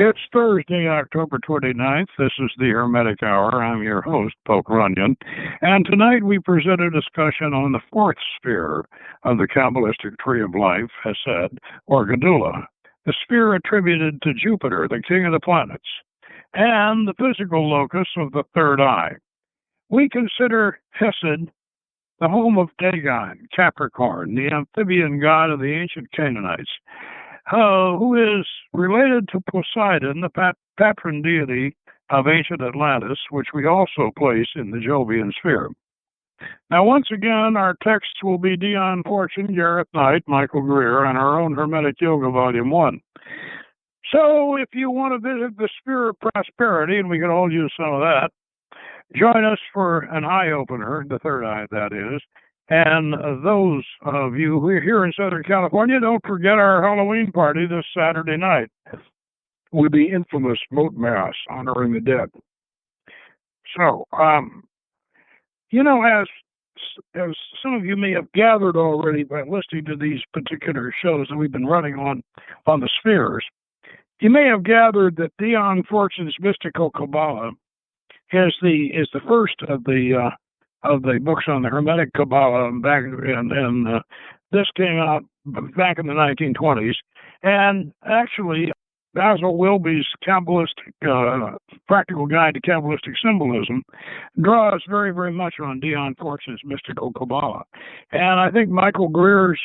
It's Thursday, October 29th. This is the Hermetic Hour. I'm your host, Poke Runyon. And tonight we present a discussion on the fourth sphere of the Qabalistic tree of life, Chesed, or Gedulah, the sphere attributed to Jupiter, the king of the planets, and the physical locus of the third eye. We consider Chesed the home of Dagon, Capricorn, the amphibian god of the ancient Canaanites, who is related to Poseidon, the patron deity of ancient Atlantis, which we also place in the Jovian sphere. Now, once again, our texts will be Dion Fortune, Gareth Knight, Michael Greer, and our own Hermetic Yoga, Volume 1. So, if you want to visit the sphere of prosperity, and we can all use some of that, join us for an eye-opener, the third eye, that is. And those of you who are here in Southern California, don't forget our Halloween party this Saturday night with the infamous Mot Mass, honoring the dead. So, as some of you may have gathered already by listening to these particular shows that we've been running on the spheres, you may have gathered that Dion Fortune's Mystical Kabbalah is the first of the books on the Hermetic Kabbalah back, and this came out back in the 1920s. And actually, Basil Wilby's Qabalistic Practical Guide to Kabbalistic Symbolism draws very, very much on Dion Fortune's Mystical Kabbalah. And I think Michael Greer's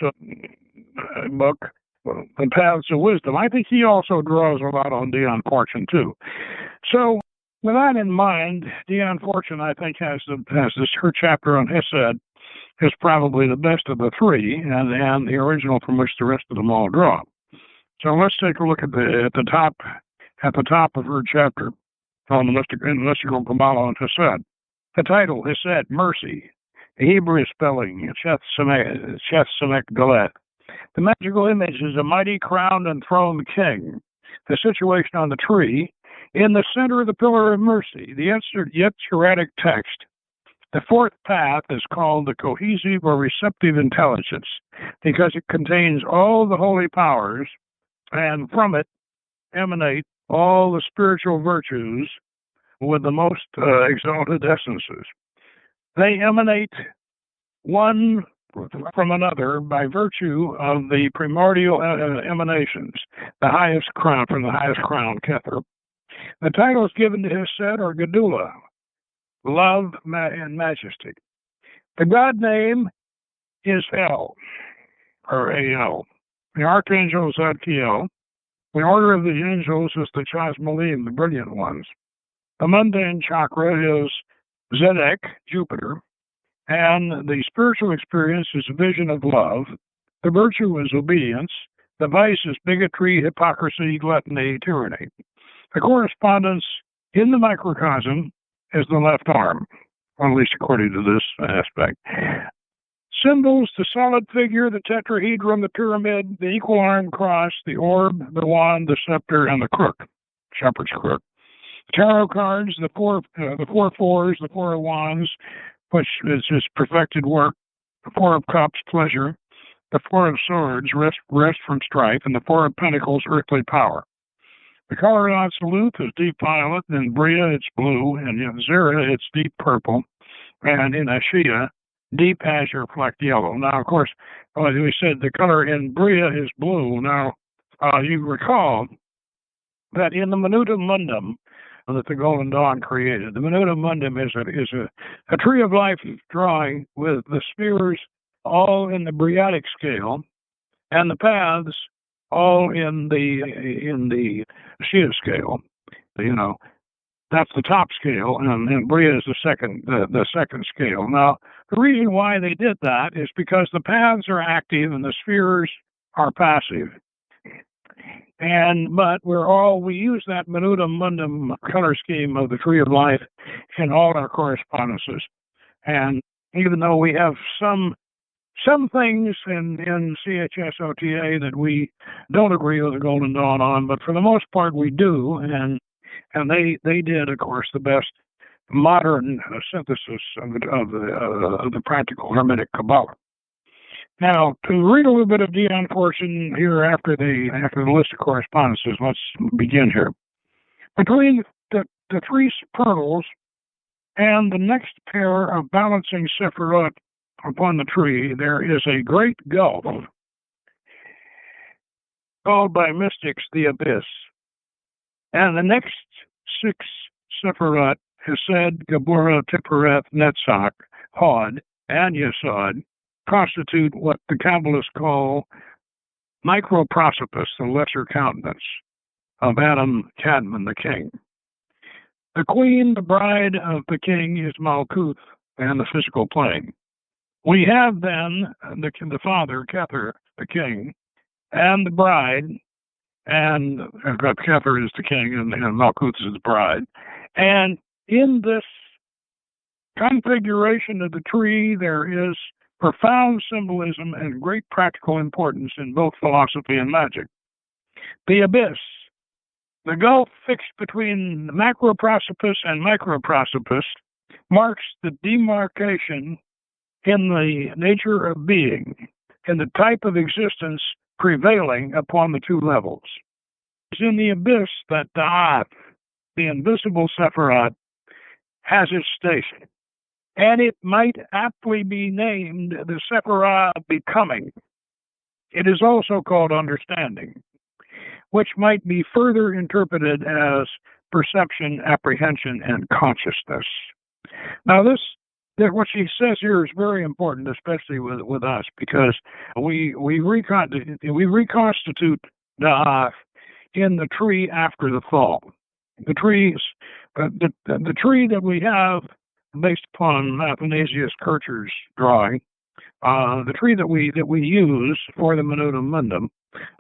book, The Paths of Wisdom, I think he also draws a lot on Dion Fortune, too. So, with that in mind, Dion Fortune, I think, has her chapter on Chesed is probably the best of the three, and the original from which the rest of them all draw. So let's take a look at the top of her chapter on the mystical Kabbalah on Chesed. The title, Chesed, Mercy. The Hebrew spelling, Cheth Galet. The magical image is a mighty crowned and throned king. The situation on the tree, in the center of the pillar of mercy, the Yetziratic text. The fourth path is called the cohesive or receptive intelligence because it contains all the holy powers, and from it emanate all the spiritual virtues with the most exalted essences. They emanate one from another by virtue of the primordial emanations, the highest crown, from the highest crown, Kether. The title is given to Chesed or Gedulah, love and majesty. The god name is El, or A-L. The archangel is Zadkiel. The order of the angels is the Chasmolim, the brilliant ones. The mundane chakra is Zedek, Jupiter. And the spiritual experience is a vision of love. The virtue is obedience. The vice is bigotry, hypocrisy, gluttony, tyranny. The correspondence in the microcosm is the left arm, or at least according to this aspect. Symbols, the solid figure, the tetrahedron, the pyramid, the equal arm cross, the orb, the wand, the scepter, and the crook, shepherd's crook. Tarot cards, the four fours, the four of wands, which is his perfected work, the four of cups, pleasure, the four of swords, rest from strife, and the four of pentacles, earthly power. The color in Absolute is deep violet, in Bria it's blue, and in Zera it's deep purple, and in Ashia, deep azure flecked yellow. Now, of course, we said the color in Bria is blue. Now, you recall that in the Minutum Mundum that the Golden Dawn created, the Minutum Mundum is a tree of life drawing with the spheres all in the Briatic scale, and the paths all in the Shia scale. That's the top scale, and Bria is the second scale. Now, the reason why they did that is because the paths are active and the spheres are passive. But we use that Minutum Mundum color scheme of the Tree of Life in all our correspondences. And even though we have some things in CHSOTA that we don't agree with the Golden Dawn on, but for the most part we do, and they did, of course, the best modern synthesis of the practical Hermetic Kabbalah. Now, to read a little bit of Dion Fortune here after the list of correspondences, let's begin here. Between the three supernals and the next pair of balancing Sephiroth upon the tree, there is a great gulf called by mystics the abyss. And the next six Sephiroth, Chesed, Geburah, Tifereth, Netzach, Hod, and Yesod, constitute what the Kabbalists call microprosopis, the lesser countenance of Adam Kadmon, the king. The queen, the bride of the king, is Malkuth and the physical plane. We have then the father, Kether, the king, and the bride, and Kether is the king, and Malkuth is the bride. And in this configuration of the tree, there is profound symbolism and great practical importance in both philosophy and magic. The abyss, the gulf fixed between the macroprosopis and microprosopis, marks the demarcation in the nature of being, in the type of existence prevailing upon the two levels. It's in the abyss that Da'ath, the invisible Sephiroth, has its station, and it might aptly be named the Sephiroth of becoming. It is also called understanding, which might be further interpreted as perception, apprehension, and consciousness. Now, what she says here is very important, especially with us, because we reconstitute Da'ath in the tree after the fall. The tree that we have, based upon Athanasius Kircher's drawing, the tree that we use for the Minutum Mundum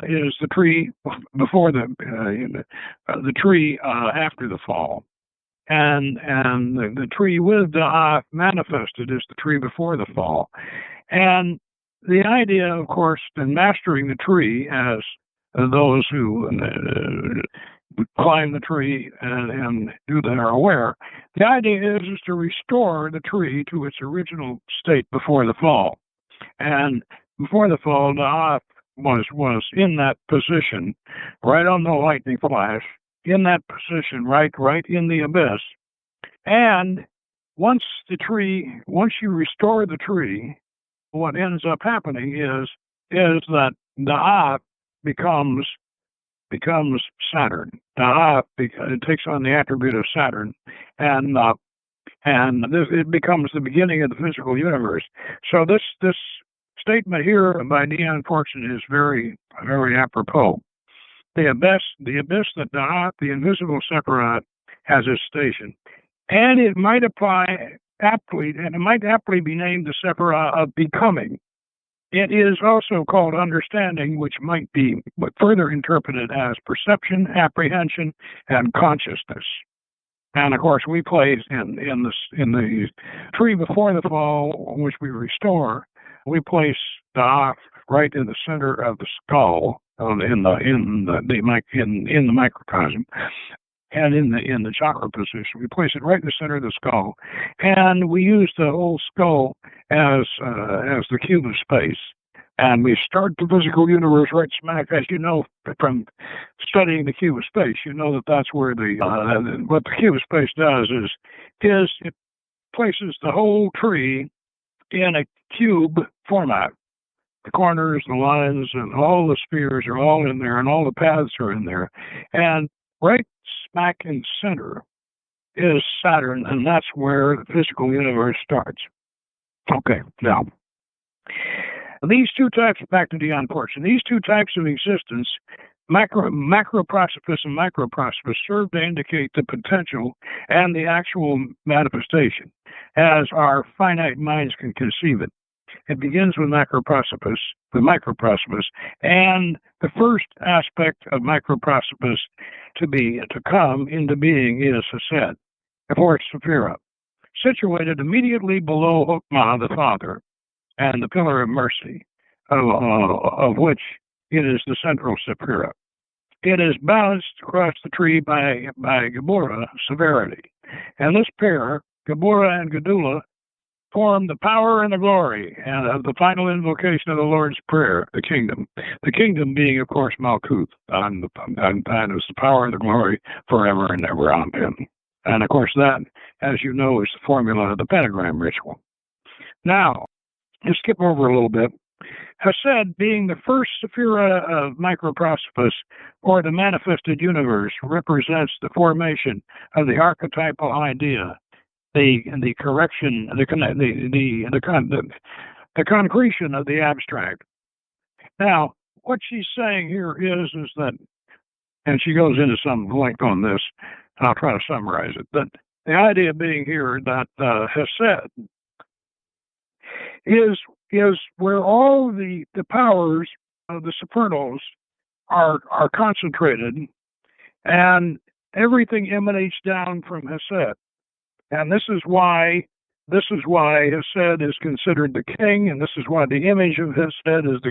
is the tree before the tree after the fall, and the tree with Da'ath manifested is the tree before the fall. And the idea, of course, in mastering the tree, as those who climb the tree and do that are aware, the idea is to restore the tree to its original state before the fall. And before the fall, Da'ath was in that position, right on the lightning flash, in that position, right in the abyss. And once you restore the tree, what ends up happening is that Da'ath becomes Saturn. Da'ath it takes on the attribute of Saturn, and it becomes the beginning of the physical universe. So this statement here by Dion Fortune is very, very apropos. The abyss that Da'ath, the invisible Sephiroth, has its station, and it might aptly be named the Sephiroth of becoming. It is also called understanding, which might be further interpreted as perception, apprehension, and consciousness. And of course, we place in the tree before the fall, which we restore, we place Da'ath right in the center of the skull, in the microcosm, and in the chakra position. We place it right in the center of the skull, and we use the whole skull as the cube of space. And we start the physical universe right smack, as you know from studying the cube of space. You know that that's where what the cube of space does is it places the whole tree in a cube format. The corners, the lines, and all the spheres are all in there, and all the paths are in there. And right smack in the center is Saturn, and that's where the physical universe starts. Okay, now, these two types, back to Dion Fortune, these two types of existence, macroprosopis and microprosopis, serve to indicate the potential and the actual manifestation, as our finite minds can conceive it. It begins with microprosopis, and the first aspect of microprosopis to come into being is Chesed, the fourth Sephira, situated immediately below Hokmah, the Father, and the pillar of mercy, of which it is the central Sephira. It is balanced across the tree by Geburah, severity, and this pair, Geburah and Gedulah, form the power and the glory and of the final invocation of the Lord's Prayer, the kingdom. The kingdom being, of course, Malkuth, and is the power and the glory forever and ever. Amen. And, of course, that, as you know, is the formula of the pentagram ritual. Now, let's skip over a little bit. Chesed, being the first sephira of microprosopus, or the manifested universe, represents the formation of the archetypal idea, the correction, the concretion of the abstract. Now, what she's saying here is that, and she goes into some length on this, and I'll try to summarize it, but the idea being here that Chesed is where all the powers of the supernals are concentrated, and everything emanates down from Chesed. And this is why Chesed is considered the king, and this is why the image of Chesed is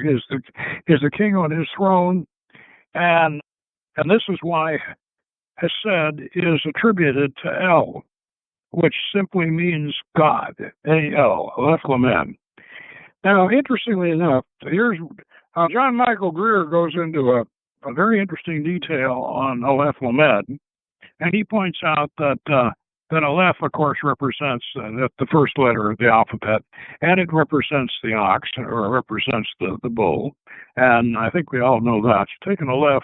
the king on his throne, and this is why Chesed is attributed to El, which simply means God, A-L, Aleph Lamed. Now, interestingly enough, here's John Michael Greer goes into a very interesting detail on Aleph Lamed, and he points out that Aleph, of course, represents the first letter of the alphabet, and it represents the ox, or represents the bull, and I think we all know that. You take an Aleph,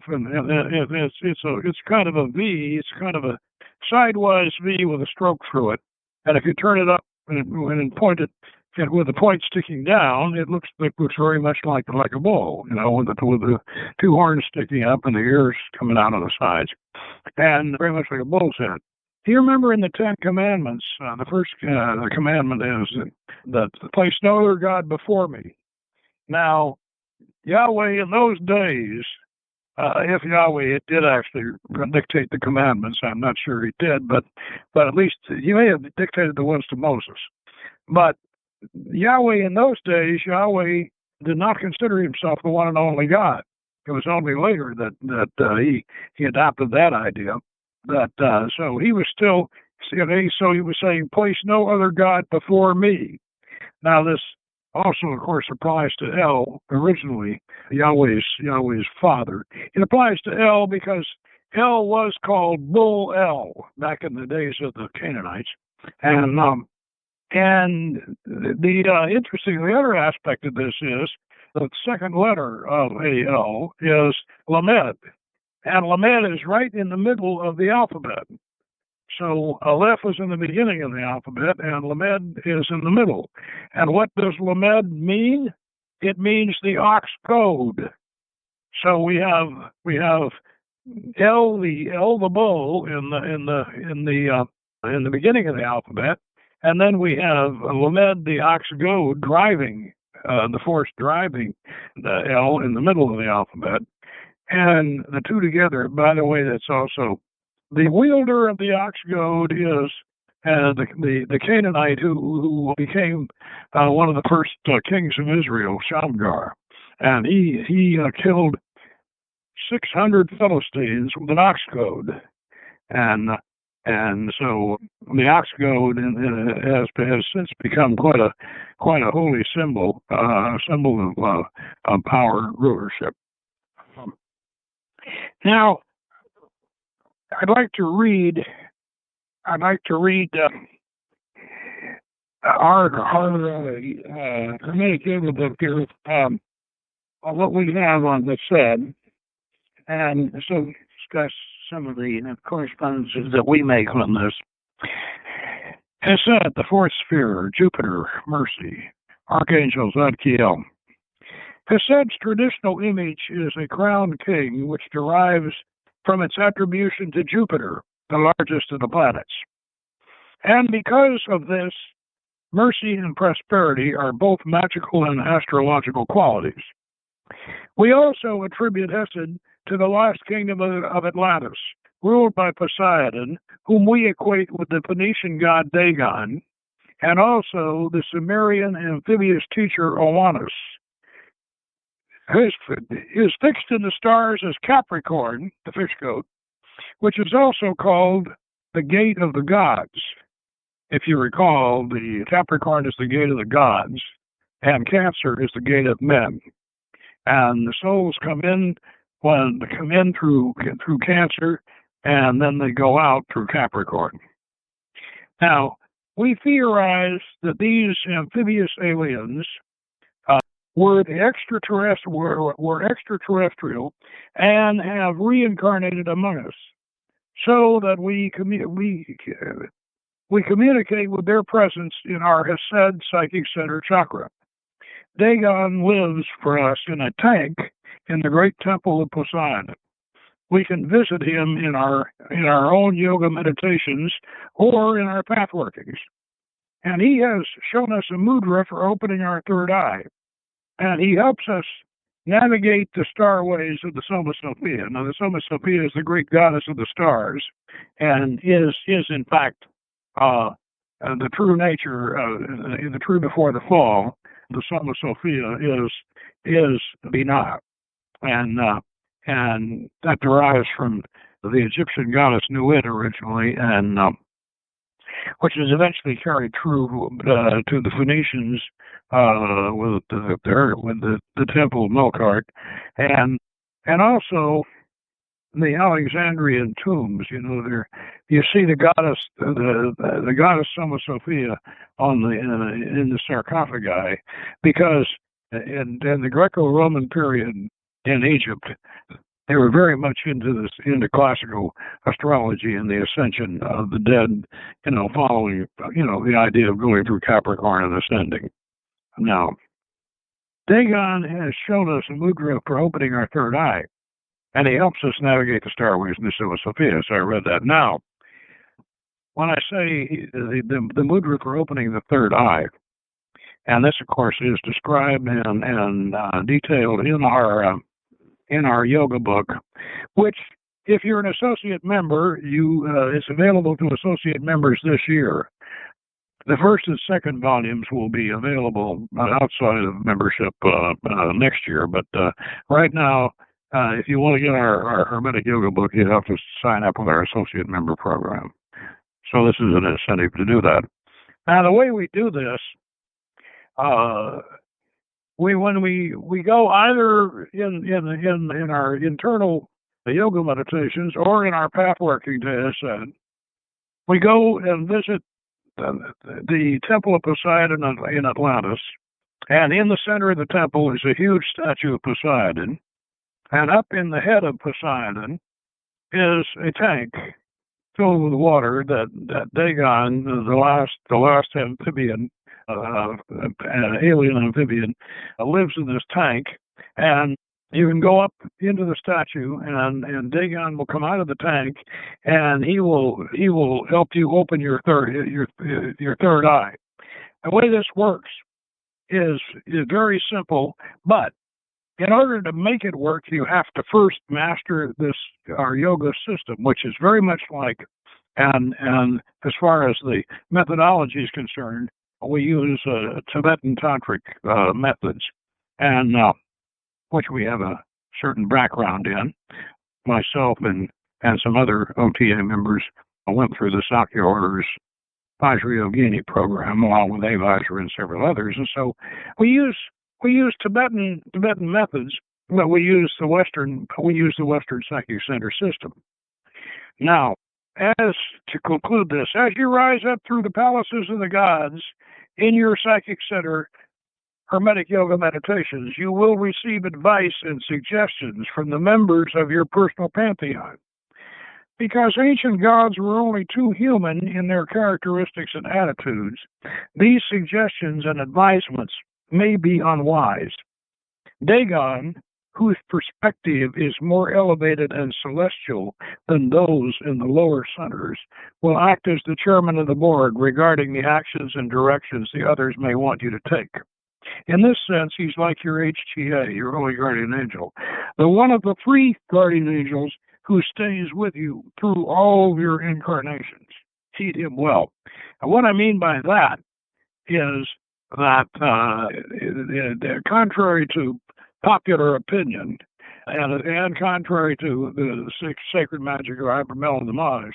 and it's kind of a V, it's kind of a sidewise V with a stroke through it, and if you turn it up and point it, with the point sticking down, it looks very much like a bull, with the two horns sticking up and the ears coming out on the sides, and very much like a bull's head. Do you remember in the Ten Commandments, the first the commandment is that place no other God before me. Now, Yahweh in those days, if Yahweh did actually dictate the commandments, I'm not sure he did, but at least he may have dictated the ones to Moses. But Yahweh in those days, Yahweh did not consider himself the one and only God. It was only later that he adopted that idea. So he was still, so he was saying, place no other God before me. Now this also, of course, applies to El originally, Yahweh's father. It applies to El because El was called Bull El back in the days of the Canaanites, and the other aspect of this is the second letter of El is Lamed, and Lamed is right in the middle of the alphabet. So Aleph is in the beginning of the alphabet, and Lamed is in the middle. And what does Lamed mean? It means the ox goad. So we have El the bull in the beginning of the alphabet, and then we have Lamed the ox goad driving the force driving the L in the middle of the alphabet, and the two together. By the way, that's also the wielder of the ox goad is the Canaanite who became one of the first kings of Israel, Shamgar, and he killed 600 Philistines with an ox goad, and so the ox goad has since become quite a holy symbol, symbol of power and rulership. Now, I'd like to read our Hermetic Yoga book here, what we have on the Chesed, and so discuss some of the correspondences that we make on this. Chesed, the fourth sphere, Jupiter, mercy, Archangel Zadkiel. Chesed's traditional image is a crowned king, which derives from its attribution to Jupiter, the largest of the planets. And because of this, mercy and prosperity are both magical and astrological qualities. We also attribute Chesed to the lost kingdom of Atlantis, ruled by Poseidon, whom we equate with the Phoenician god Dagon, and also the Sumerian amphibious teacher Oannes. Is fixed in the stars as Capricorn, the fish goat, which is also called the gate of the gods. If you recall, the Capricorn is the gate of the gods, and Cancer is the gate of men. And the souls come in through Cancer, and then they go out through Capricorn. Now, we theorize that these amphibious aliens were extraterrestrial and have reincarnated among us, so that we communicate with their presence in our Chesed psychic center chakra. Dagon lives for us in a tank in the great temple of Poseidon. We can visit him in our own yoga meditations or in our path workings. And he has shown us a mudra for opening our third eye. And he helps us navigate the starways of the Soma Sophia. Now, the Soma Sophia is the Greek goddess of the stars, and is in fact the true nature, the true before the fall. The Soma Sophia is Binah, and that derives from the Egyptian goddess Nuit originally, and which is eventually carried through to the Phoenicians with the temple of Melkart, and also the Alexandrian tombs. You see the goddess, the goddess Soma Sophia in the sarcophagi, because in the Greco-Roman period in Egypt, they were very much into classical astrology and the ascension of the dead, following, the idea of going through Capricorn and ascending. Now, Dagon has shown us a mudra for opening our third eye, and he helps us navigate the starways in the Soma Sophia, so I read that. Now, when I say the mudra for opening the third eye, and this, of course, is described and detailed in our yoga book, which, if you're an associate member, it's available to associate members this year. The first and second volumes will be available outside of membership next year, but right now, if you want to get our Hermetic Yoga book, you have to sign up with our associate member program. So this is an incentive to do that. Now, the way we do this, when we go either in our internal yoga meditations or in our path working to Chesed, we go and visit the temple of Poseidon in Atlantis, and in the center of the temple is a huge statue of Poseidon, and up in the head of Poseidon is a tank filled with water that Dagon, the last amphibian, alien amphibian, lives in this tank, and you can go up into the statue, and Dagon will come out of the tank, and he will help you open your third eye. The way this works is very simple, but in order to make it work, you have to first master our yoga system, which is very much like, and as far as the methodology is concerned, we use Tibetan tantric methods, and which we have a certain background in. Myself and some other OTA members went through the Sakya Order's Vajrayogini program, along with Vajra and several others, and so we use Tibetan methods, but we use the Western Psychic Center system. Now, as to conclude this, as you rise up through the palaces of the gods in your Psychic Center Hermetic Yoga meditations, you will receive advice and suggestions from the members of your personal pantheon. Because ancient gods were only too human in their characteristics and attitudes, these suggestions and advisements may be unwise. Dagon, whose perspective is more elevated and celestial than those in the lower centers, will act as the chairman of the board regarding the actions and directions the others may want you to take. In this sense, he's like your HTA, your Holy Guardian Angel, the one of the three guardian angels who stays with you through all of your incarnations. Heed him well. And what I mean by that is that, contrary to popular opinion, And contrary to the sacred magic of Hypermel and the Maj,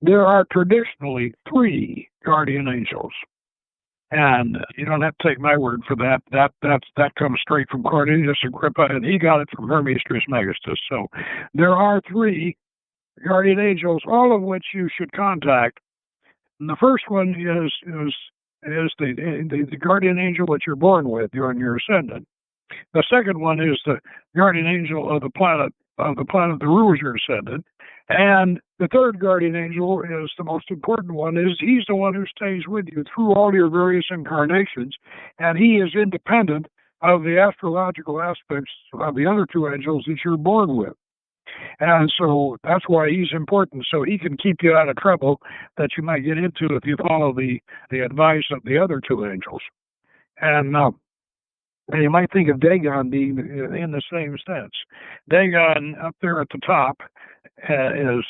there are traditionally 3 guardian angels. And you don't have to take my word for that. That comes straight from Cornelius Agrippa, and he got it from Hermes Trismegistus. So there are 3 guardian angels, all of which you should contact. And the first one is the guardian angel that you're born with, you're in your ascendant. The second one is the guardian angel of the planet that rules your ascendant. And the third guardian angel is the most important one. He's the one who stays with you through all your various incarnations, and he is independent of the astrological aspects of the other 2 angels that you're born with. And so that's why he's important, so he can keep you out of trouble that you might get into if you follow the advice of the other 2 angels. And you might think of Dagon being in the same sense. Dagon up there at the top is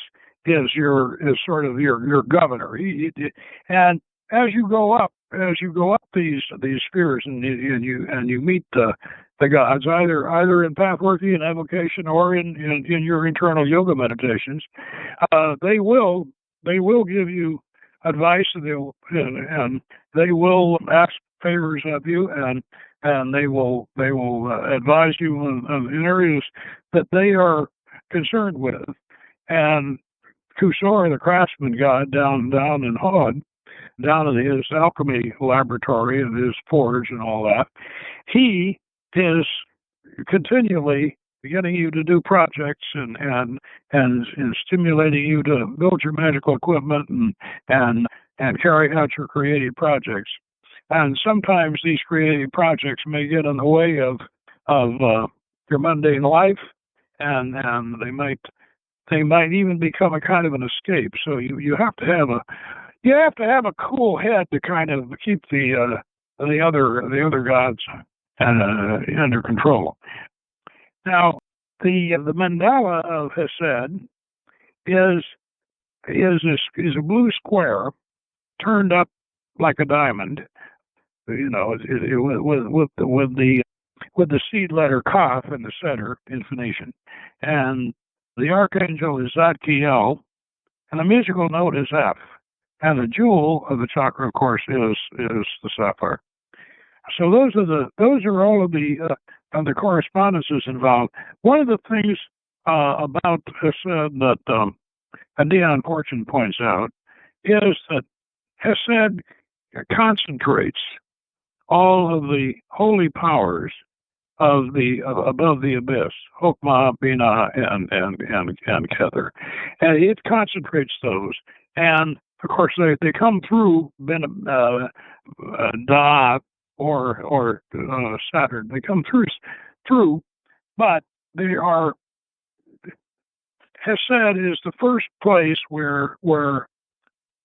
sort of your governor. And as you go up these spheres and you meet the gods either in pathworking and evocation or in your internal yoga meditations, they will give you advice, and they will ask favors of you, and they will advise you in areas that they are concerned with. And Kusor, the craftsman god down in Hod, down in his alchemy laboratory and his forge and all that, he is continually getting you to do projects and stimulating you to build your magical equipment and carry out your creative projects. And sometimes these creative projects may get in the way of your mundane life, and they might even become a kind of an escape. So you have to have a cool head to kind of keep the other gods under control. Now, the mandala of Chesed is a blue square turned up like a diamond, with the seed letter Kaf in the center in Phoenician, and the archangel is Zadkiel, and the musical note is F, and the jewel of the chakra, of course, is the sapphire. So those are all of the correspondences involved. One of the things about Chesed that Dion Fortune points out is that Chesed concentrates all of the holy powers of above the abyss, Chokmah, Binah, and Kether, and it concentrates those. And of course, they come through Da or Saturn. They come through, but they are. Chesed is the first place where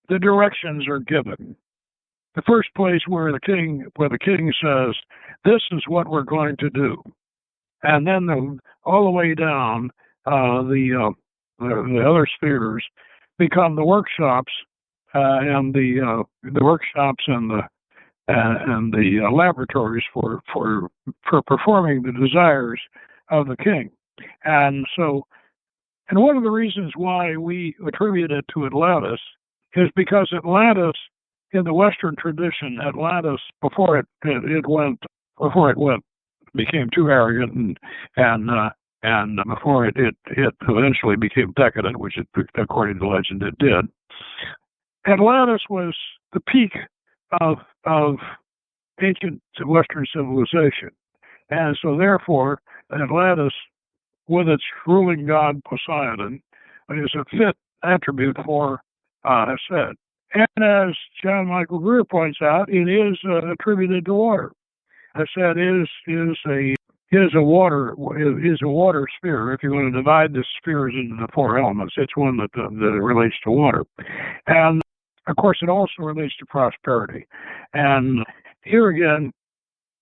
the directions are given. The first place where the king says, "This is what we're going to do," and then all the way down, the other spheres become the workshops, and the workshops and the laboratories for performing the desires of the king. And one of the reasons why we attribute it to Atlantis is because Atlantis, in the Western tradition, Atlantis before it became too arrogant and before it eventually became decadent, which it, according to legend, it did. Atlantis was the peak of ancient Western civilization, and so therefore Atlantis, with its ruling god Poseidon, is a fit attribute for Chesed. And as John Michael Greer points out, it is attributed to water. Chesed is a water sphere. If you want to divide the spheres into the 4 elements, it's one that relates to water. And of course, it also relates to prosperity. And here again,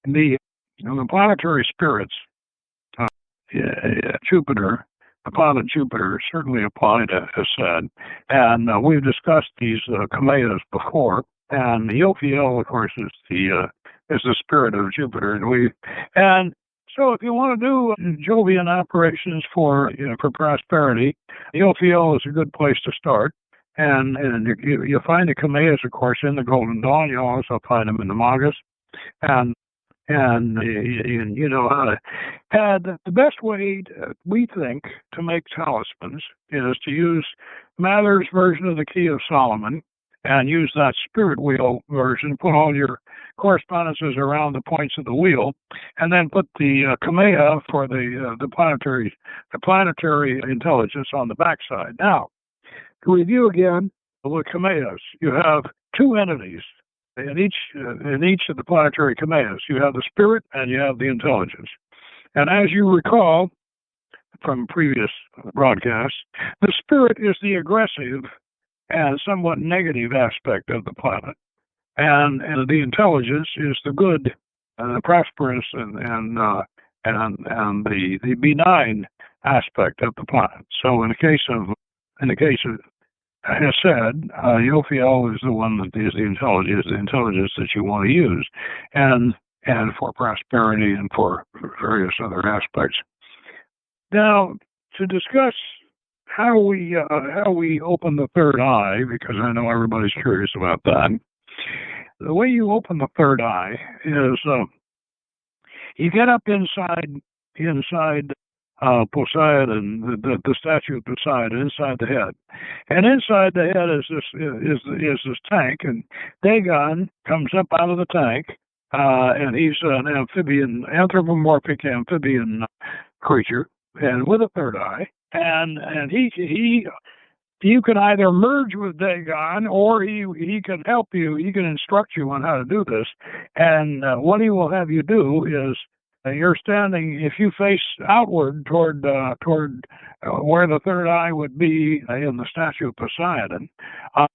the planetary spirits, Jupiter, the planet Jupiter, certainly apply to Chesed. And we've discussed these Kameas before. And Yophiel, of course, is the spirit of Jupiter. And So if you want to do Jovian operations for prosperity, Ophiel is a good place to start. And you'll find the Kameas, of course, in the Golden Dawn. You'll also find them in the Magas. And you know how to. And the best way, we think, to make talismans is to use Mather's version of the Key of Solomon and use that spirit wheel version, put all your correspondences around the points of the wheel, and then put the Kamea for the planetary intelligence on the backside. Now, to review again, with Kameas, you have two entities. In each of the planetary Kameas, you have the spirit and you have the intelligence. And as you recall from previous broadcasts, the spirit is the aggressive and somewhat negative aspect of the planet, and the intelligence is the good, the prosperous, and the benign aspect of the planet. So in the case of Chesed, Ophiel is the one that is the intelligence that you want to use, and for prosperity and for various other aspects. Now, to discuss how we open the third eye, because I know everybody's curious about that. The way you open the third eye is you get up inside Poseidon, the statue of Poseidon, inside the head, and inside the head is this tank, and Dagon comes up out of the tank, and he's an anthropomorphic amphibian creature, and with a third eye, and you can either merge with Dagon, or he can help you. He can instruct you on how to do this. And what he will have you do is you're standing. If you face outward toward where the third eye would be in the statue of Poseidon,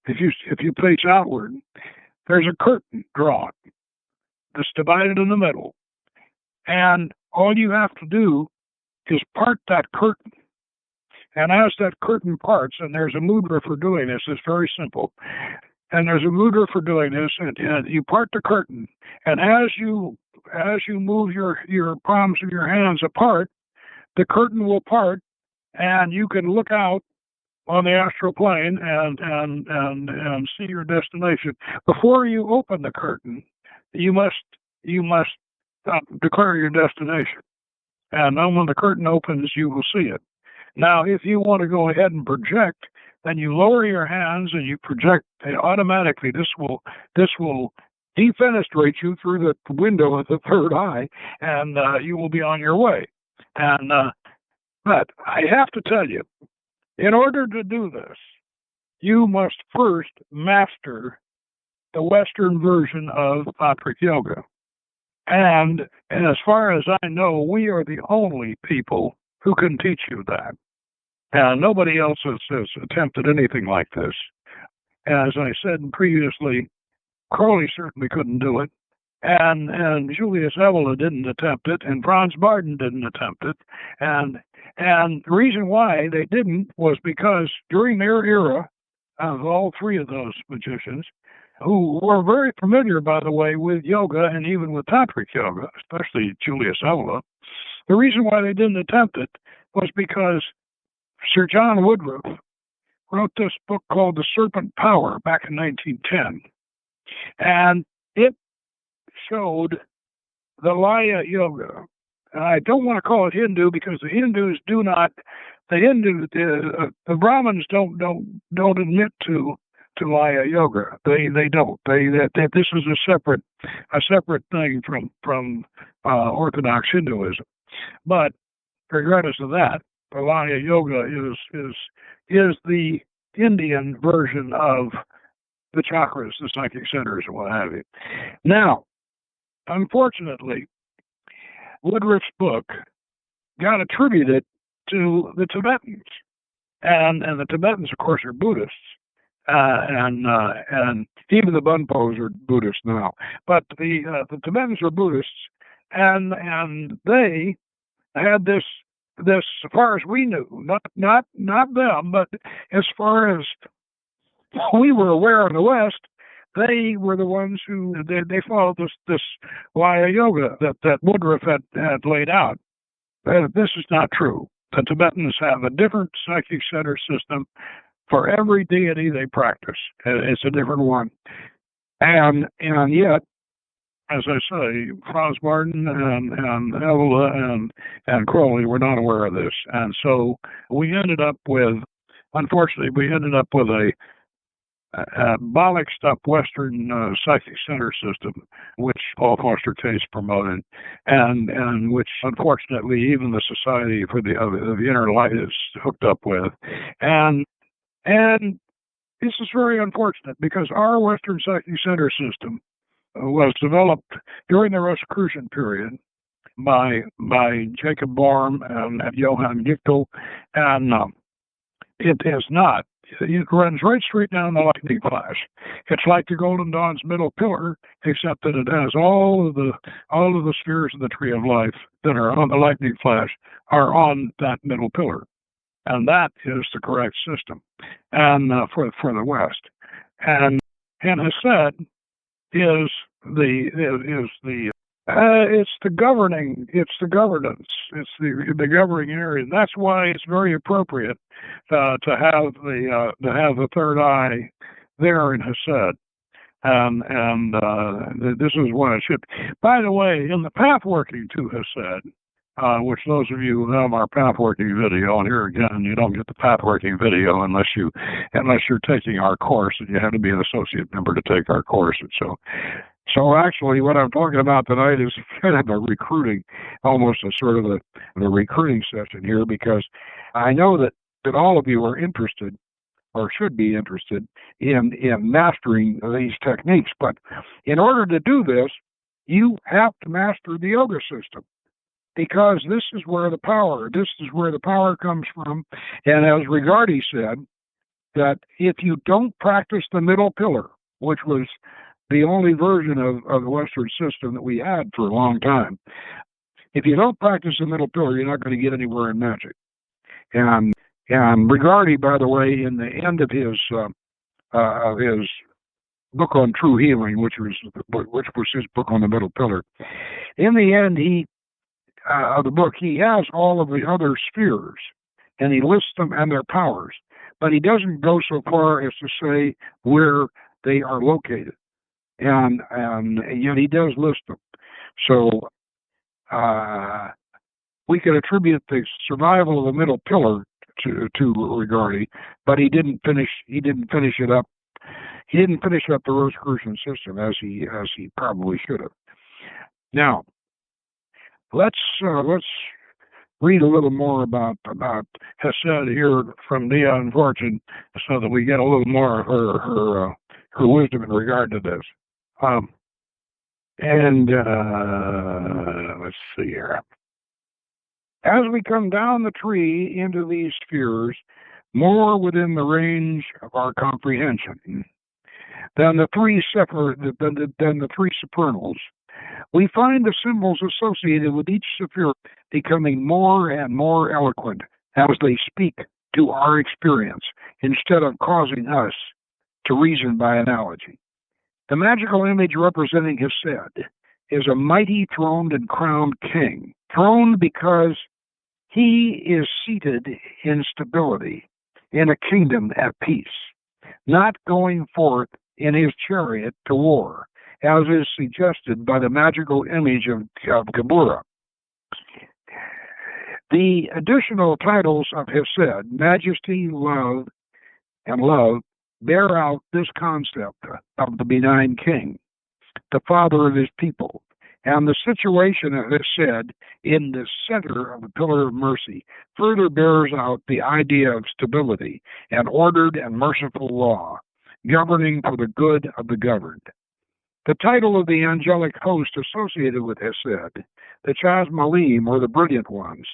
if you face outward, there's a curtain drawn that's divided in the middle, and all you have to do is part that curtain. And as that curtain parts, and there's a mudra for doing this, it's very simple. And there's a mudra for doing this, and you part the curtain. And as you move your palms of your hands apart, the curtain will part, and you can look out on the astral plane and see your destination. Before you open the curtain, you must declare your destination. And then when the curtain opens, you will see it. Now, if you want to go ahead and project, then you lower your hands and you project automatically. This will defenestrate you through the window of the third eye, and you will be on your way. And but I have to tell you, in order to do this, you must first master the Western version of Tantric Yoga. And as far as I know, we are the only people who can teach you that. And nobody else has attempted anything like this. As I said previously, Crowley certainly couldn't do it, and Julius Evola didn't attempt it, and Franz Martin didn't attempt it. And the reason why they didn't was because during their era, of all three of those magicians, who were very familiar, by the way, with yoga and even with Tantric Yoga, especially Julius Evola, the reason why they didn't attempt it was because Sir John Woodruff wrote this book called The Serpent Power back in 1910. And it showed the Laya Yoga. And I don't want to call it Hindu because the Hindus do not, the Brahmins don't admit to Laya Yoga. They don't. This is a separate thing from Orthodox Hinduism. But regardless of that, the Laya Yoga is the Indian version of the chakras, the psychic centers, and what have you. Now, unfortunately, Woodruff's book got attributed to the Tibetans, and the Tibetans, of course, are Buddhists, and even the Bunpos are Buddhists now. But the Tibetans are Buddhists, and they had this, as far as we knew, not them, but as far as we were aware in the West, they were the ones who they followed this Laya Yoga that Woodruff had laid out. This is not true. The Tibetans have a different psychic center system for every deity they practice. It's a different one. And yet, as I say, Franz Martin and Evola and Crowley were not aware of this. And so we ended up with, unfortunately, a bollocksed up Western psychic center system, which Paul Foster Case promoted, and which unfortunately even the Society for the Inner Light is hooked up with, and this is very unfortunate because our Western psychic center system was developed during the Rosicrucian period by Jacob Boehm and Johann Gichtel, and it is not. It runs right straight down the lightning flash. It's like the Golden Dawn's middle pillar, except that it has all of the spheres of the Tree of Life that are on the lightning flash are on that middle pillar, and that is the correct system, and for the West, and Hesed is it's the governance, it's the governing area. That's why it's very appropriate to have the third eye there in Hesed, and this is what it should. By the way, in the path working to Hesed, which those of you who have our path working video, and here again, you don't get the path working video unless you're taking our course, and you have to be an associate member to take our course. And so actually, what I'm talking about tonight is kind of a recruiting, almost a sort of a recruiting session here, because I know that all of you are interested, or should be interested, in mastering these techniques. But in order to do this, you have to master the yoga system, because this is where the power comes from. And as Rigardi said, that if you don't practice the middle pillar, which was the only version of the Western system that we had for a long time, if you don't practice the middle pillar, you're not going to get anywhere in magic. And Rigardi, by the way, in the end of his book on true healing, which was his book on the middle pillar, in the end, of the book, he has all of the other spheres, and he lists them and their powers, but he doesn't go so far as to say where they are located, and yet he does list them. So we could attribute the survival of the middle pillar to Rigardi, but he didn't finish it up. He didn't finish up the Rosicrucian system as he probably should have. Now, let's read a little more about Hesed here from Dion Fortune, so that we get a little more of her wisdom in regard to this. Let's see here. As we come down the tree into these spheres, more within the range of our comprehension than the three supernals, we find the symbols associated with each sphere becoming more and more eloquent as they speak to our experience, instead of causing us to reason by analogy. The magical image representing Hesed is a mighty throned and crowned king, throned because he is seated in stability in a kingdom at peace, not going forth in his chariot to war, as is suggested by the magical image of Gedulah. The additional titles of Hesed, Majesty, Love, and Love, bear out this concept of the benign king, the father of his people, and the situation of Hesed in the center of the pillar of mercy further bears out the idea of stability and ordered and merciful law, governing for the good of the governed. The title of the angelic host associated with Hesed, the Chasmalim, or the brilliant ones,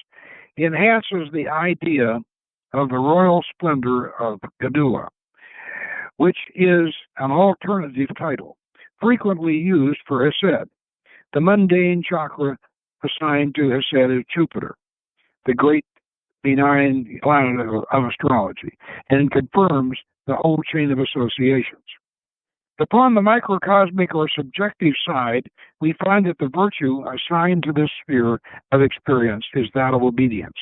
enhances the idea of the royal splendor of Gedulah, which is an alternative title frequently used for Hesed. The mundane chakra assigned to Hesed is Jupiter, the great benign planet of astrology, and confirms the whole chain of associations. Upon the microcosmic or subjective side, we find that the virtue assigned to this sphere of experience is that of obedience.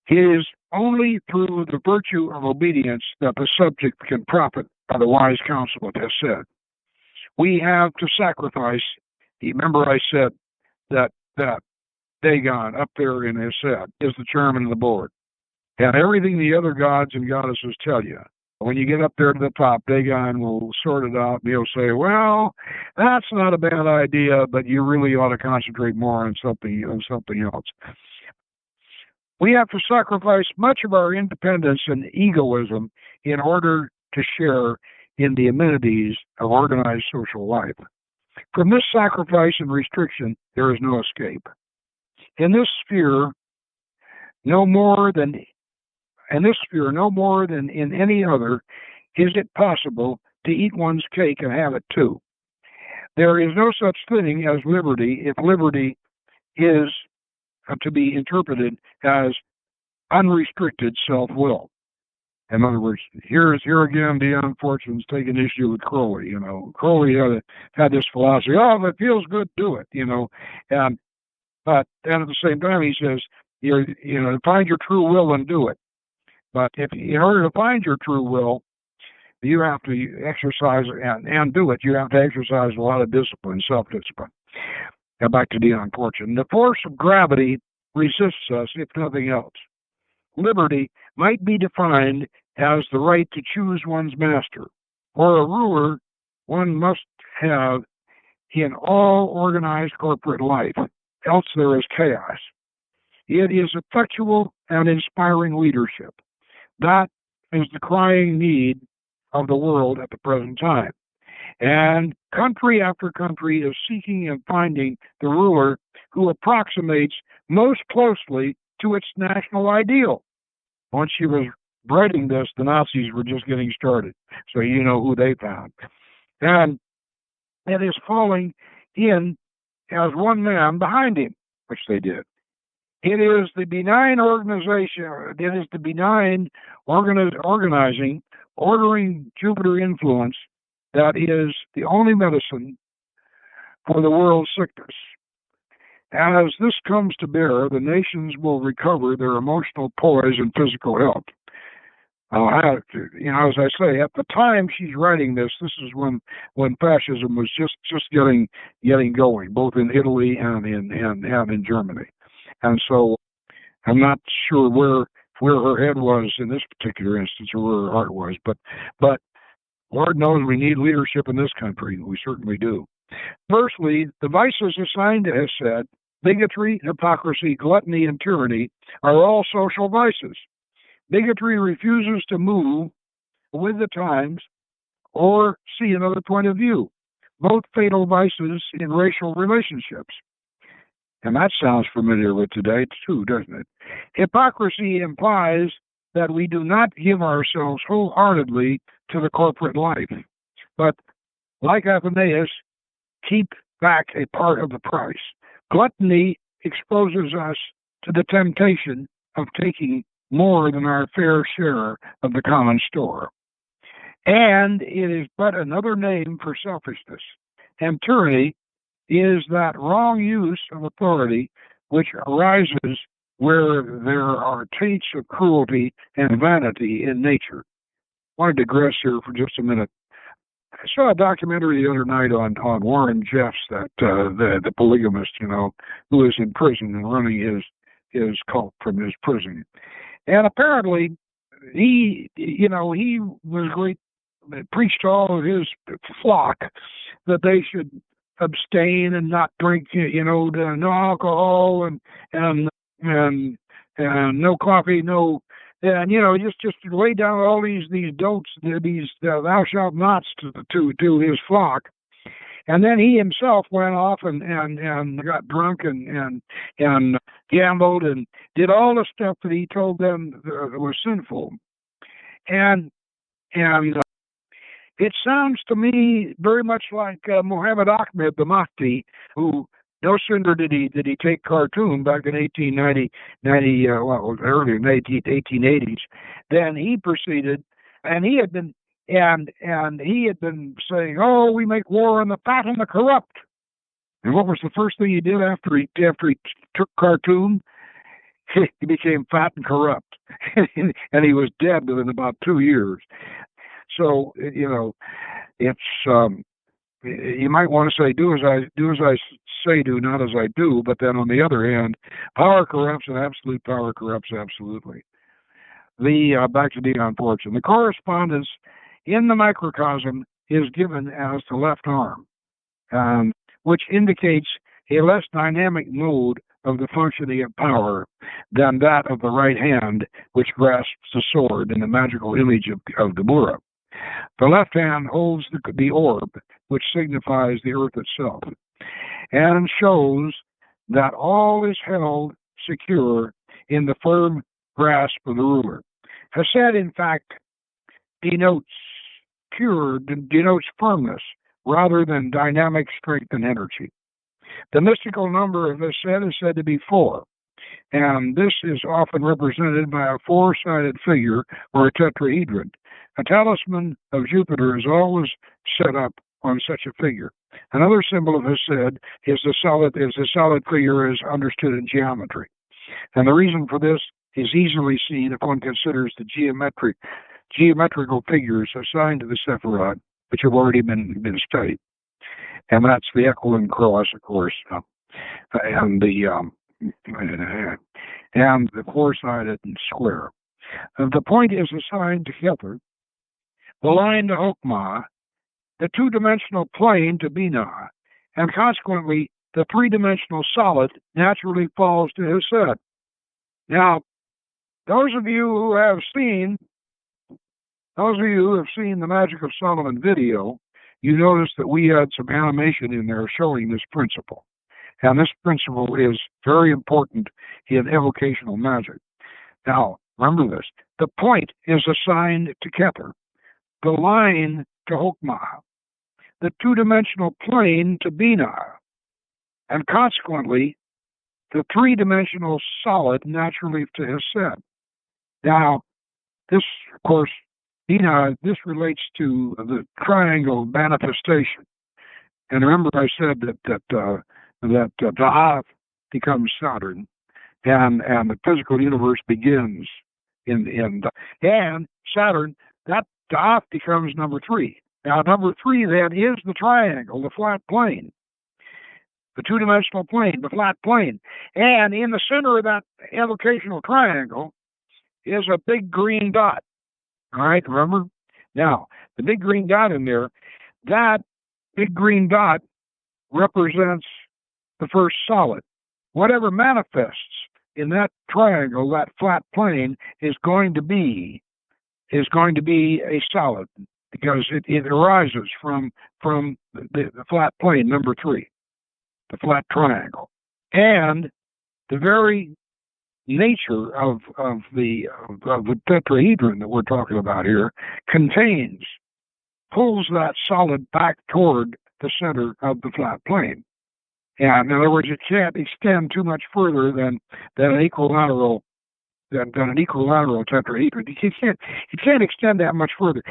It is only through the virtue of obedience that the subject can profit by the wise counsel it has said. We have to sacrifice. Remember I said that Dagon up there in Chesed is the chairman of the board. And everything the other gods and goddesses tell you. When you get up there to the top, Dagon will sort it out and he'll say, well, that's not a bad idea, but you really ought to concentrate more on something else. We have to sacrifice much of our independence and egoism in order to share in the amenities of organized social life. From this sacrifice and restriction, there is no escape. In this sphere, no more than in any other, is it possible to eat one's cake and have it too. There is no such thing as liberty if liberty is to be interpreted as unrestricted self-will. In other words, here again, Dion Fortune's taking issue with Crowley. Crowley had this philosophy: oh, if it feels good, do it. But then at the same time, he says, find your true will and do it. But in order to find your true will, you have to exercise and do it. You have to exercise a lot of discipline, self-discipline. Now back to Dion Fortune. The force of gravity resists us, if nothing else. Liberty might be defined as the right to choose one's master, or a ruler one must have in all organized corporate life, else there is chaos. It is effectual and inspiring leadership. That is the crying need of the world at the present time. And country after country is seeking and finding the ruler who approximates most closely to its national ideal. Once she was writing this, the Nazis were just getting started. So you know who they found. And it is falling in as one man behind him, which they did. It is the benign organization, it is the benign organizing, ordering Jupiter influence that is the only medicine for the world's sickness. As this comes to bear, the nations will recover their emotional poise and physical health. As I say, at the time she's writing this is when fascism was just getting going, both in Italy and in Germany. And so I'm not sure where her head was in this particular instance, or where her heart was, but Lord knows we need leadership in this country. We certainly do. Firstly, the vices assigned to Chesed, bigotry, hypocrisy, gluttony, and tyranny, are all social vices. Bigotry refuses to move with the times or see another point of view, both fatal vices in racial relationships. And that sounds familiar with today, too, doesn't it? Hypocrisy implies that we do not give ourselves wholeheartedly to the corporate life, but, like Athanasius, keep back a part of the price. Gluttony exposes us to the temptation of taking more than our fair share of the common store. And it is but another name for selfishness. And tyranny is that wrong use of authority which arises where there are taints of cruelty and vanity in nature. I want to digress here for just a minute. I saw a documentary the other night on Warren Jeffs, that the polygamist, who is in prison and running his cult from his prison. And apparently he was great, preached to all of his flock that they should abstain and not drink, no alcohol and no coffee, just lay down all these don'ts, these thou shalt nots to his flock. And then he himself went off and got drunk and gambled and did all the stuff that he told them was sinful. And it sounds to me very much like Muhammad Ahmed, the Mahdi, who no sooner did he take Khartoum back in 1880, earlier in the 1880s, then he proceeded, and he had been and he had been saying, "Oh, we make war on the fat and the corrupt." And what was the first thing he did after he took Khartoum? He became fat and corrupt, and he was dead within about 2 years. So it's you might want to say, do as I say, do not as I do. But then on the other hand, power corrupts, and absolute power corrupts absolutely. Back to Dion Fortune. The correspondence in the microcosm is given as the left arm, which indicates a less dynamic mode of the functioning of power than that of the right hand, which grasps the sword in the magical image of the Mura. The left hand holds the orb, which signifies the earth itself, and shows that all is held secure in the firm grasp of the ruler. Chesed, in fact, denotes firmness rather than dynamic strength and energy. The mystical number of Chesed is said to be 4, and this is often represented by a 4-sided figure or a tetrahedron. A talisman of Jupiter is always set up on such a figure. Another symbol of Chesed is the solid figure is understood in geometry, and the reason for this is easily seen if one considers the geometrical figures assigned to the Sephirot, which have already been studied. And that's the equivalent cross, of course, and the 4-sided square. The point is assigned together, the line to Hokmah, the 2-dimensional plane to Binah, and consequently the 3-dimensional solid naturally falls to Chesed. Now, those of you who have seen the Magic of Solomon video, you notice that we had some animation in there showing this principle. And this principle is very important in evocational magic. Now, remember this. The point is assigned to Kether, the line to Hokmah, the 2-dimensional plane to Binah, and consequently, the 3-dimensional solid naturally to Chesed. Now, this, of course, this relates to the triangle manifestation. And remember I said that Da'af becomes Saturn, and the physical universe begins in Saturn, that Da'af becomes number 3. Now, number 3 then is the triangle, the flat plane, the 2-dimensional plane, the flat plane. And in the center of that evocational triangle is a big green dot. All right, remember? Now, the big green dot in there, that big green dot represents the first solid. Whatever manifests in that triangle, that flat plane, is going to be a solid, because it arises from the flat plane, number 3, the flat triangle. And the very nature of the tetrahedron that we're talking about here pulls that solid back toward the center of the flat plane. And in other words, it can't extend too much further than an equilateral tetrahedron. It can't extend that much further.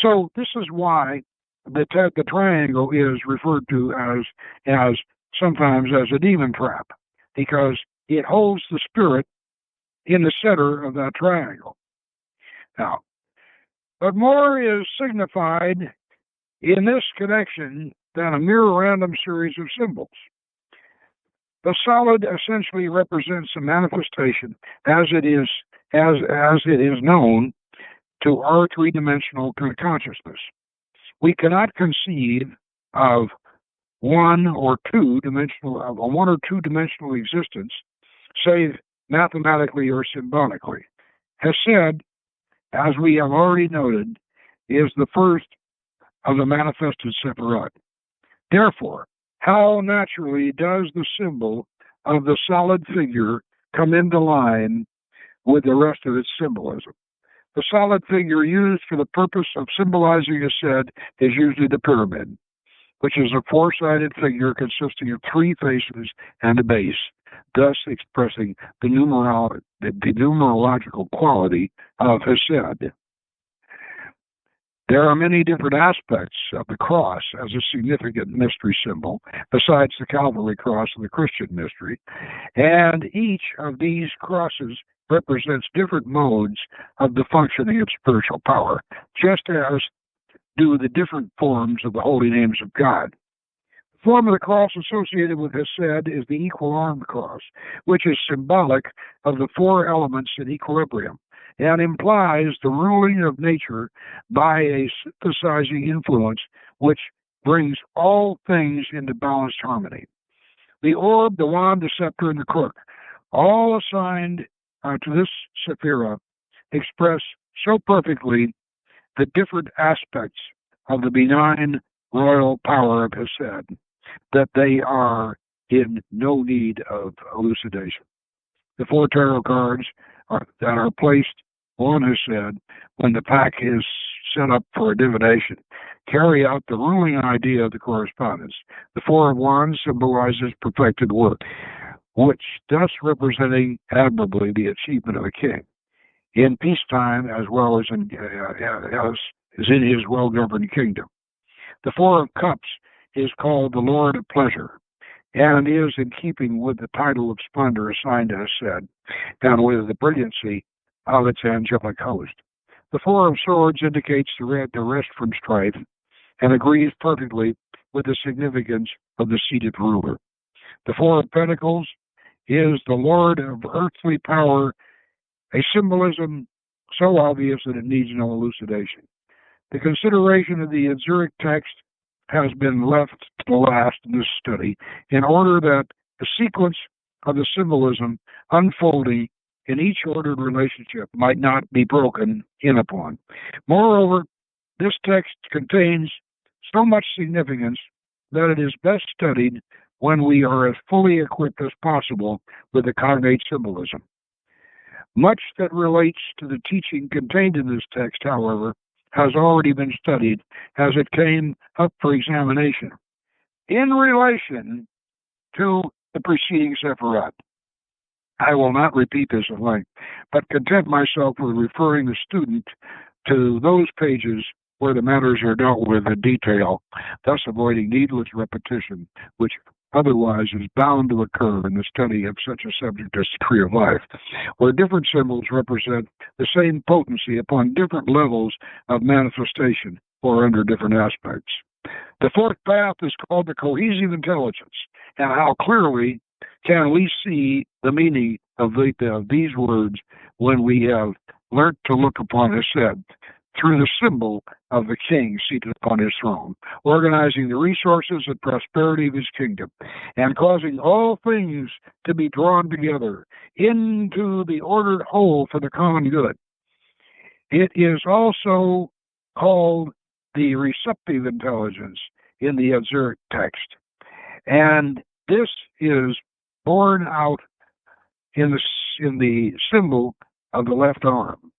So this is why the triangle is referred to as sometimes as a demon trap, because it holds the spirit in the center of that triangle. Now, but more is signified in this connection than a mere random series of symbols. The solid essentially represents a manifestation as it is known to our 3-dimensional consciousness. We cannot conceive of a 1 or 2-dimensional existence, save mathematically or symbolically. Chesed, as we have already noted, is the first of the manifested Sephirot. Therefore, how naturally does the symbol of the solid figure come into line with the rest of its symbolism? The solid figure used for the purpose of symbolizing Chesed is usually the pyramid, which is a 4-sided figure consisting of 3 faces and a base, thus expressing the numerological quality of Chesed. There are many different aspects of the cross as a significant mystery symbol, besides the Calvary cross of the Christian mystery, and each of these crosses represents different modes of the functioning of spiritual power, just as do the different forms of the holy names of God. The form of the cross associated with Chesed is the equal-armed cross, which is symbolic of the four elements in equilibrium, and implies the ruling of nature by a synthesizing influence which brings all things into balanced harmony. The orb, the wand, the scepter, and the crook, all assigned to this sephira, express so perfectly the different aspects of the benign royal power of Chesed that they are in no need of elucidation. The four tarot cards that are placed on Chesed when the pack is set up for a divination carry out the ruling idea of the correspondence. The Four of Wands symbolizes perfected work, which thus representing admirably the achievement of a king in peacetime as well as in his well-governed kingdom. The Four of Cups is called the Lord of Pleasure, and is in keeping with the title of splendor assigned to Chesed, and with the brilliancy of its angelic host. The Four of Swords indicates the rest from strife, and agrees perfectly with the significance of the seated ruler. The Four of Pentacles is the Lord of earthly power, a symbolism so obvious that it needs no elucidation. The consideration of the Azuric text has been left to the last in this study in order that the sequence of the symbolism unfolding in each ordered relationship might not be broken in upon. Moreover, this text contains so much significance that it is best studied when we are as fully equipped as possible with the cognate symbolism. Much that relates to the teaching contained in this text, however, has already been studied as it came up for examination in relation to the preceding Sephirat. I will not repeat this at length, but content myself with referring the student to those pages where the matters are dealt with in detail, thus avoiding needless repetition, which otherwise is bound to occur in the study of such a subject as the tree of life, where different symbols represent the same potency upon different levels of manifestation or under different aspects. The fourth path is called the cohesive intelligence, and how clearly can we see the meaning of these words when we have learnt to look upon Chesed through the symbol of the king seated upon his throne, organizing the resources and prosperity of his kingdom, and causing all things to be drawn together into the ordered whole for the common good. It is also called the receptive intelligence in the Azuric text, and this is borne out in the symbol of the left arm,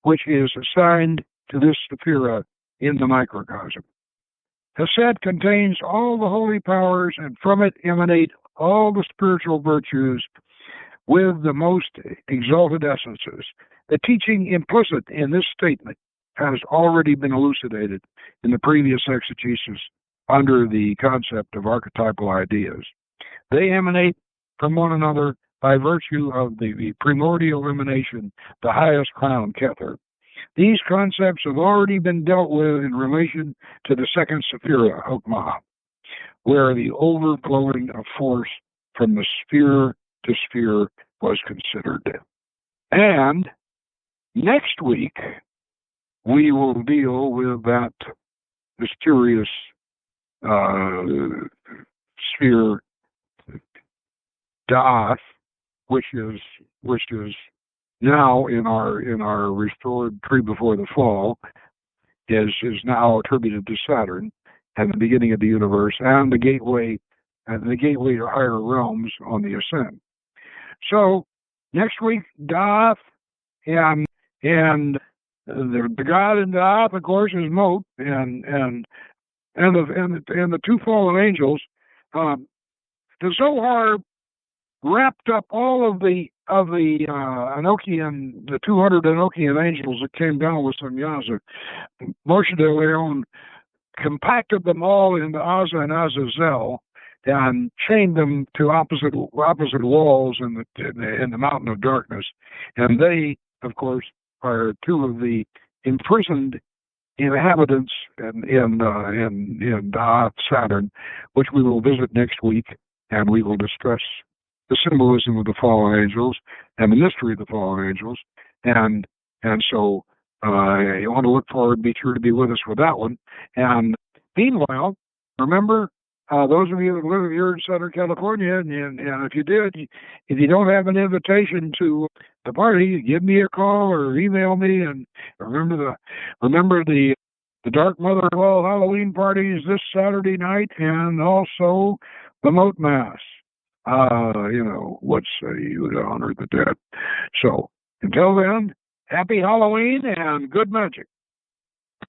which is assigned to this sephira in the microcosm. Chesed contains all the holy powers, and from it emanate all the spiritual virtues with the most exalted essences. The teaching implicit in this statement has already been elucidated in the previous exegesis under the concept of archetypal ideas. They emanate from one another by virtue of the primordial emanation, the highest crown, Kether. These concepts have already been dealt with in relation to the second sephira, Hokmah, where the overflowing of force from the sphere to sphere was considered. And next week, we will deal with that mysterious sphere, Da'ath, which is now in our restored tree before the fall, is now attributed to Saturn and the beginning of the universe, and the gateway to higher realms on the ascent. So next week, Da'ath, and the god in Da'ath, of course, is Mot, and the two fallen angels. The Zohar wrapped up all of the of the Enochian, the 200 Enochian angels that came down with Sannyasa, Moshe de Leon compacted them all into Azza and Azazel and chained them to opposite walls in the mountain of darkness. And they, of course, are two of the imprisoned inhabitants in Saturn, which we will visit next week, and we will discuss the symbolism of the fallen angels and the mystery of the fallen angels, and so you want to look forward. Be sure to be with us for that one. And meanwhile, remember, those of you that live here in Southern California, and if you don't have an invitation to the party, give me a call or email me. And remember the Dark Mother of all Halloween parties this Saturday night, and also the Mot Mass. What say you to honor the dead? So until then, happy Halloween and good magic.